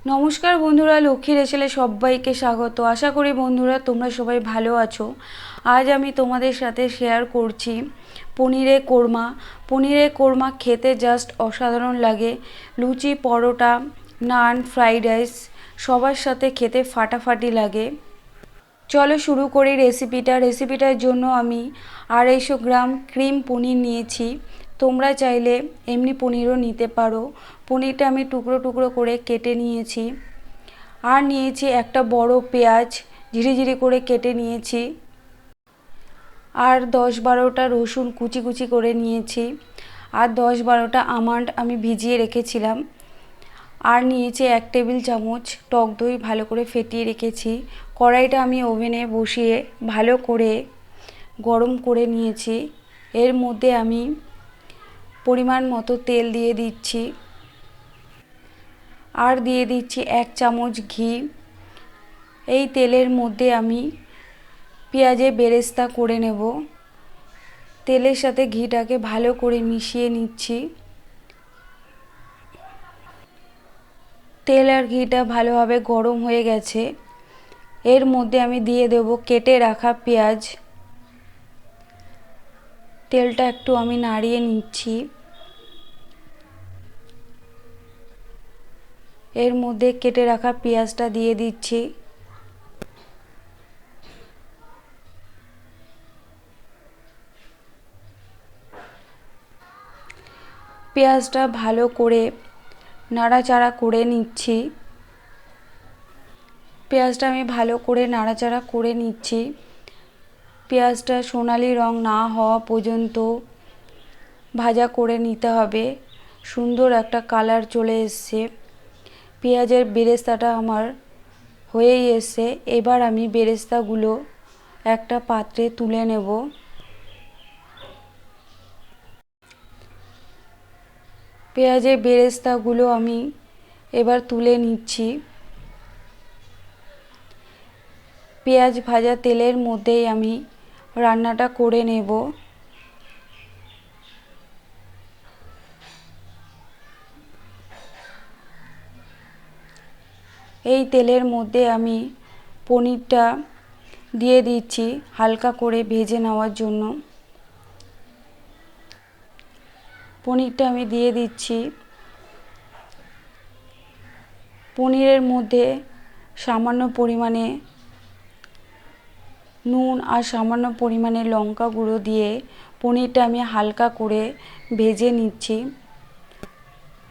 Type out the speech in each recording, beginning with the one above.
নমস্কার বন্ধুরা, লক্ষ্মীর এসেলে সবাইকে স্বাগত। আশা করি বন্ধুরা তোমরা সবাই ভালো আছো। আজ আমি তোমাদের সাথে শেয়ার করছি পনিরের কোরমা। পনিরের কোরমা খেতে জাস্ট অসাধারণ লাগে। লুচি, পরোটা, নান, ফ্রাইড রাইস সবার সাথে খেতে ফাটাফাটি লাগে। চলো শুরু করি রেসিপিটার জন্য আমি 250 গ্রাম ক্রিম পনির নিয়েছি। তোমরা চাইলে এমনি পনিরও নিতে পারো। পনিরটা আমি টুকরো টুকরো করে কেটে নিয়েছি। আর নিয়েছি একটা বড় পেঁয়াজ, ঝিরিঝিরি করে কেটে নিয়েছি। আর 10-12টা রসুন কুচি কুচি করে নিয়েছি। আর 10-12টা আমন্ড আমি ভিজিয়ে রেখেছিলাম। আর নিয়েছি 1 টেবিল চামচ টক দই, ভালো করে ফেটিয়ে রেখেছি। কড়াইটা আমি ওভেনে বসিয়ে ভালো করে গরম করে নিয়েছি। এর মধ্যে আমি পরিমাণ মতো তেল দিয়ে দিচ্ছি। আর দিয়ে দিচ্ছি 1 চামচ ঘি। এই তেলের মধ্যে আমি পেঁয়াজের বেরেস্তা করে নেব। তেলের সাথে ঘিটাকে ভালো করে মিশিয়ে নিচ্ছি। তেল আর ঘিটা ভালোভাবে গরম হয়ে গেছে। এর মধ্যে আমি দিয়ে দেব কেটে রাখা পেঁয়াজ। তেলটা একটু আমি নাড়িয়ে নিচ্ছি। এর মধ্যে কেটে রাখা পেঁয়াজটা দিয়ে দিচ্ছি। পেঁয়াজটা ভালো করে নাড়াচাড়া করে নিচ্ছি। পেঁয়াজটা আমি ভালো করে নাড়াচাড়া করে নিচ্ছি। পেঁয়াজটা সোনালি রং না হওয়া পর্যন্ত ভাজা করে নিতে হবে। সুন্দর একটা কালার চলে এসছে। পেঁয়াজের বেরেস্তাটা আমার হয়েই এসছে। এবার আমি বেরেস্তাগুলো একটা পাত্রে তুলে নেব। পেঁয়াজের বেরেস্তাগুলো আমি এবার তুলে নিচ্ছি। পেঁয়াজ ভাজা তেলের মধ্যেই আমি রান্নাটা করে নেব। এই তেলের মধ্যে আমি পনিরটা দিয়ে দিচ্ছি হালকা করে ভেজে নেওয়ার জন্য। পনিরটা আমি দিয়ে দিচ্ছি। পনিরের মধ্যে সামান্য পরিমাণে নুন আর সামান্য পরিমাণে লঙ্কা গুঁড়ো দিয়ে পনিরটা আমি হালকা করে ভেজে নিচ্ছি।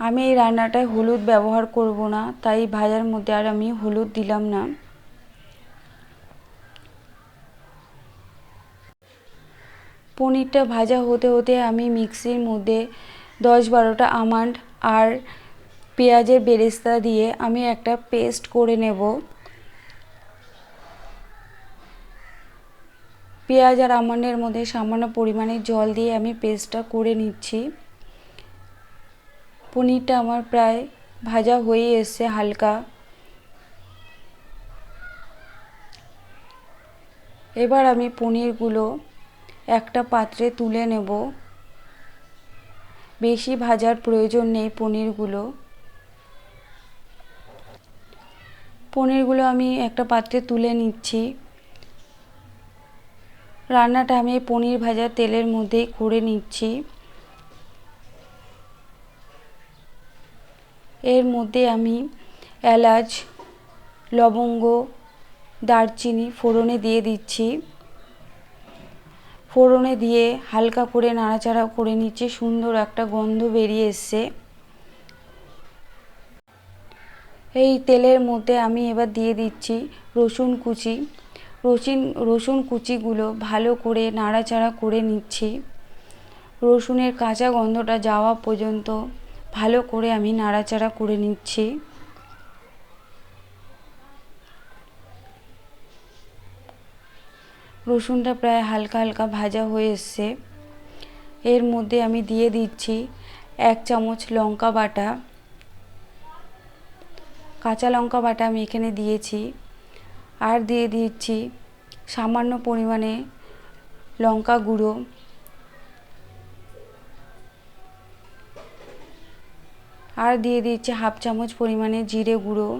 আমি এই রান্নাটায় হলুদ ব্যবহার করব না, তাই ভাজার মধ্যে আর আমি হলুদ দিলাম না। পনিরটা ভাজা হতে হতে আমি মিক্সির মধ্যে 10-12টা আমন্ড আর পেঁয়াজের বেরেস্তা দিয়ে আমি একটা পেস্ট করে নেব। পেঁয়াজ আর আমন্ডের মধ্যে সামান্য পরিমাণে জল দিয়ে আমি পেস্টটা করে নিচ্ছি। পনিরটা আমার প্রায় ভাজা হয়ে এসছে হালকা। এবার আমি পনিরগুলো একটা পাত্রে তুলে নেব। বেশি ভাজার প্রয়োজন নেই পনিরগুলো আমি একটা পাত্রে তুলে নিচ্ছি। রান্নাটা আমি পনির ভাজা তেলের মধ্যেই করে নিচ্ছি। এর মধ্যে আমি এলাচ, লবঙ্গ, দারচিনি ফোড়নে দিয়ে দিচ্ছি। ফোড়নে দিয়ে হালকা করে নাড়াচাড়া করে নিচ্ছি। সুন্দর একটা গন্ধ বেরিয়ে এসছে। এই তেলের মধ্যে আমি এবার দিয়ে দিচ্ছি রসুন কুচি। রসুন কুচিগুলো ভালো করে নাড়াচাড়া করে নিচ্ছি। রসুনের কাঁচা গন্ধটা যাওয়া পর্যন্ত ভালো করে আমি নাড়াচাড়া করে নিচ্ছি। রসুনটা প্রায় হালকা হালকা ভাজা হয়ে এসছে। এর মধ্যে আমি দিয়ে দিচ্ছি 1 চামচ লঙ্কা বাটা। কাঁচা লঙ্কা বাটা আমি এখানে দিয়েছি। আর দিয়ে দিচ্ছি সামান্য পরিমাণে লঙ্কা গুঁড়ো। আর দিয়ে দিচ্ছি হাফ চামচ পরিমাণে জিরে গুঁড়ো,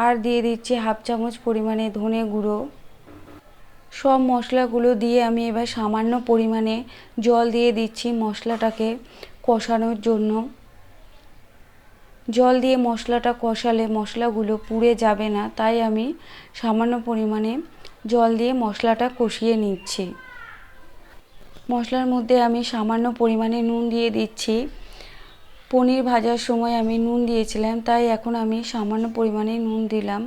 আর দিয়ে দিচ্ছি হাফ চামচ পরিমাণে ধনে গুঁড়ো। সব মশলাগুলো দিয়ে আমি এবার সামান্য পরিমাণে জল দিয়ে দিচ্ছি মশলাটাকে কষানোর জন্য। জল দিয়ে মশলাটা কষালে মশলাগুলো পুড়ে যাবে না, তাই আমি সামান্য পরিমাণে জল দিয়ে মশলাটা কষিয়ে নিচ্ছি। মশলার মধ্যে আমি সামান্য পরিমাণে নুন দিয়ে দিচ্ছি। পনির ভাজার সময় আমি নুন দিয়েছিলাম, তাই এখন আমি সামান্য পরিমাণে নুন দিলাম।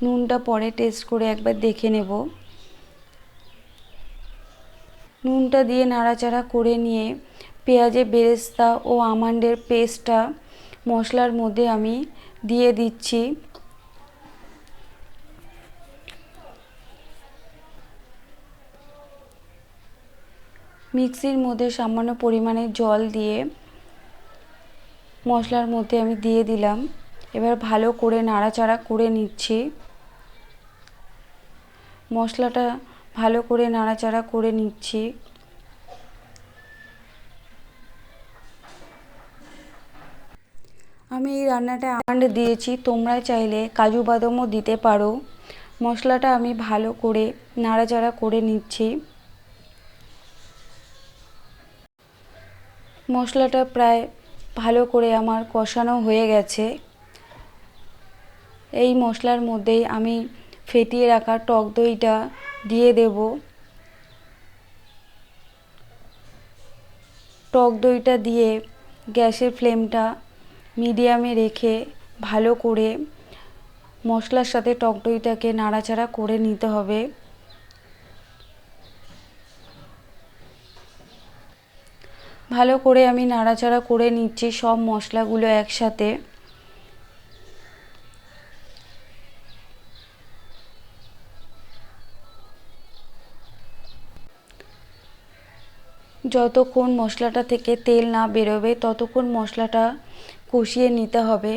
নুনটা পরে টেস্ট করে একবার দেখে নেব। নুনটা দিয়ে নাড়াচাড়া করে নিয়ে পেঁয়াজের বেরেস্তা ও আমন্ডের পেস্টটা মশলার মধ্যে আমি দিয়ে দিচ্ছি। মিক্সির মধ্যে সামান্য পরিমাণে জল দিয়ে মশলার মধ্যে আমি দিয়ে দিলাম। এবার ভালো করে নাড়াচাড়া করে নিচ্ছি। মশলাটা ভালো করে নাড়াচাড়া করে নিচ্ছি। আমি এই রান্নাটা আমন্ড দিয়েছি, তোমরা চাইলে কাজু বাদামও দিতে পারো। মশলাটা আমি ভালো করে নাড়াচাড়া করে নিচ্ছি। মশলাটা প্রায় ভালো করে আমার কষানো হয়ে গেছে। এই মশলার মধ্যেই আমি ফেটিয়ে রাখা টক দইটা দিয়ে দেব। টক দইটা দিয়ে গ্যাসের ফ্লেমটা মিডিয়ামে রেখে ভালো করে মশলার সাথে টক দইটাকে নাড়াচাড়া করে নিতে হবে। ভালো করে আমি নাড়াচাড়া করে নিচ্ছি সব মশলাগুলো একসাথে। যতক্ষণ মশলাটা থেকে তেল না বেরোবে ততক্ষণ মশলাটা কষিয়ে নিতে হবে।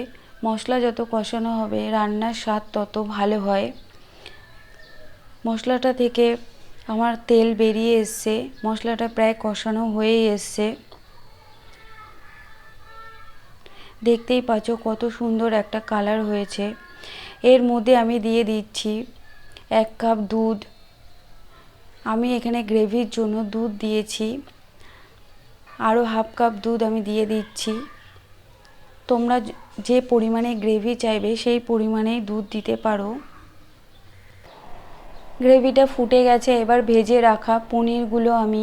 মশলা যত কষানো হবে রান্নার স্বাদ তত ভালো হয়। মশলাটা থেকে আমার তেল বেরিয়ে এসছে, মশলাটা প্রায় কষানো হয়ে এসছে। দেখতেই পাচ্ছ কত সুন্দর একটা কালার হয়েছে। এর মধ্যে আমি দিয়ে দিচ্ছি 1 কাপ দুধ। আমি এখানে গ্রেভির জন্য দুধ দিয়েছি, আরও হাফ কাপ দুধ আমি দিয়ে দিচ্ছি। তোমরা যে পরিমাণে গ্রেভি চাইবে সেই পরিমাণেই দুধ দিতে পারো। গ্রেভিটা ফুটে গেছে, এবার ভেজে রাখা পনিরগুলো আমি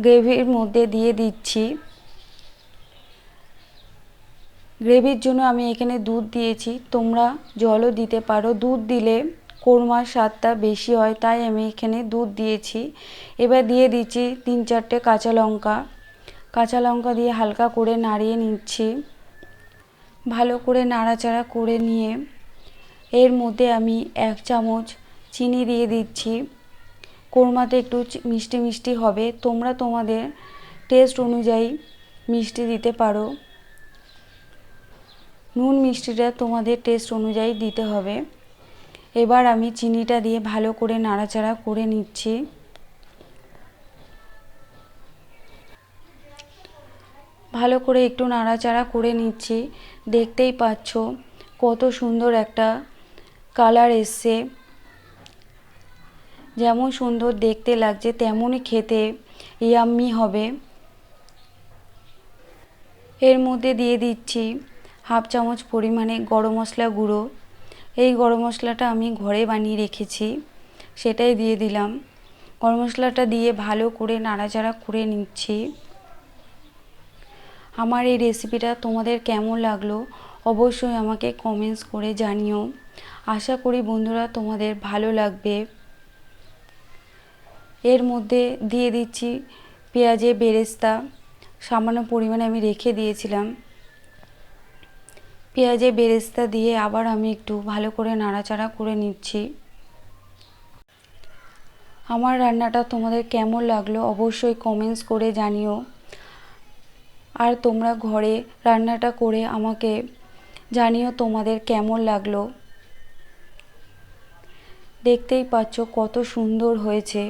গ্রেভির মধ্যে দিয়ে দিচ্ছি। গ্রেভির জন্য আমি এখানে দুধ দিয়েছি, তোমরা জলও দিতে পারো। দুধ দিলে কোরমার স্বাদটা বেশি হয়, তাই আমি এখানে দুধ দিয়েছি। এবার দিয়ে দিচ্ছি 3-4টে কাঁচা লঙ্কা। কাঁচা লঙ্কা দিয়ে হালকা করে নাড়িয়ে নিচ্ছি। ভালো করে নাড়াচাড়া করে নিয়ে এর মধ্যে আমি 1 চামচ চিনি দিয়ে দিচ্ছি। কোরমাতে একটু মিষ্টি মিষ্টি হবে, তোমরা তোমাদের টেস্ট অনুযায়ী মিষ্টি দিতে পারো। নুন মিষ্টিটা তোমাদের টেস্ট অনুযায়ী দিতে হবে। এবার আমি চিনিটা দিয়ে ভালো করে নাড়াচাড়া করে নিচ্ছি। ভালো করে একটু নাড়াচাড়া করে নিচ্ছি। দেখতেই পাচ্ছ কত সুন্দর একটা কালার এসছে। যেমন সুন্দর দেখতে লাগছে তেমনই খেতে ইয়াম্মি হবে। এর মধ্যে দিয়ে দিচ্ছি হাফ চামচ পরিমাণে গরম মশলা গুঁড়ো। এই গরম মশলাটা আমি ঘরে বানিয়ে রেখেছি, সেটাই দিয়ে দিলাম। গরম মশলাটা দিয়ে ভালো করে নাড়াচাড়া করে নিচ্ছি। আমার এই রেসিপিটা তোমাদের কেমন লাগলো অবশ্যই আমাকে কমেন্টস করে জানিও। আশা করি বন্ধুরা তোমাদের ভালো লাগবে। এর মধ্যে দিয়ে দিচ্ছি পেঁয়াজের বেরেস্তা, সামান্য পরিমাণে আমি রেখে দিয়েছিলাম। পেঁয়াজের বেরেস্তা দিয়ে আবার আমি একটু ভালো করে নাড়াচাড়া করে নিচ্ছি। আমার রান্নাটা তোমাদের কেমন লাগলো অবশ্যই কমেন্টস করে জানিও। আর তোমরা ঘরে রান্নাটা করে আমাকে জানিও তোমাদের কেমন লাগলো। দেখতেই পাচ্ছ কত সুন্দর হয়েছে।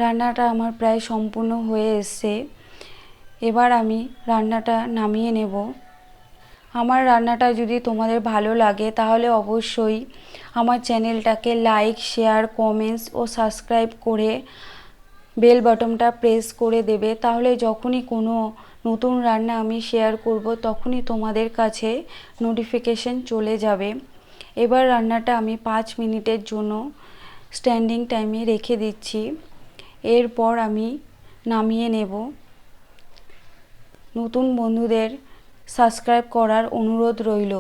রান্নাটা আমার প্রায় সম্পূর্ণ হয়ে এসছে। এবার আমি রান্নাটা নামিয়ে নেব। আমার রান্নাটা যদি তোমাদের ভালো লাগে তাহলে অবশ্যই আমার চ্যানেলটাকে লাইক, শেয়ার, কমেন্টস ও সাবস্ক্রাইব করে বেল বাটনটা প্রেস করে দেবে। তাহলে যখনই কোনো নতুন রান্না আমি শেয়ার করব তখনই তোমাদের কাছে নোটিফিকেশন চলে যাবে। এবার রান্নাটা আমি 5 মিনিটের জন্য স্ট্যান্ডিং টাইমে রেখে দিচ্ছি। এরপর আমি নামিয়ে নেব। নতুন বন্ধুদের সাবস্ক্রাইব করার অনুরোধ রইল।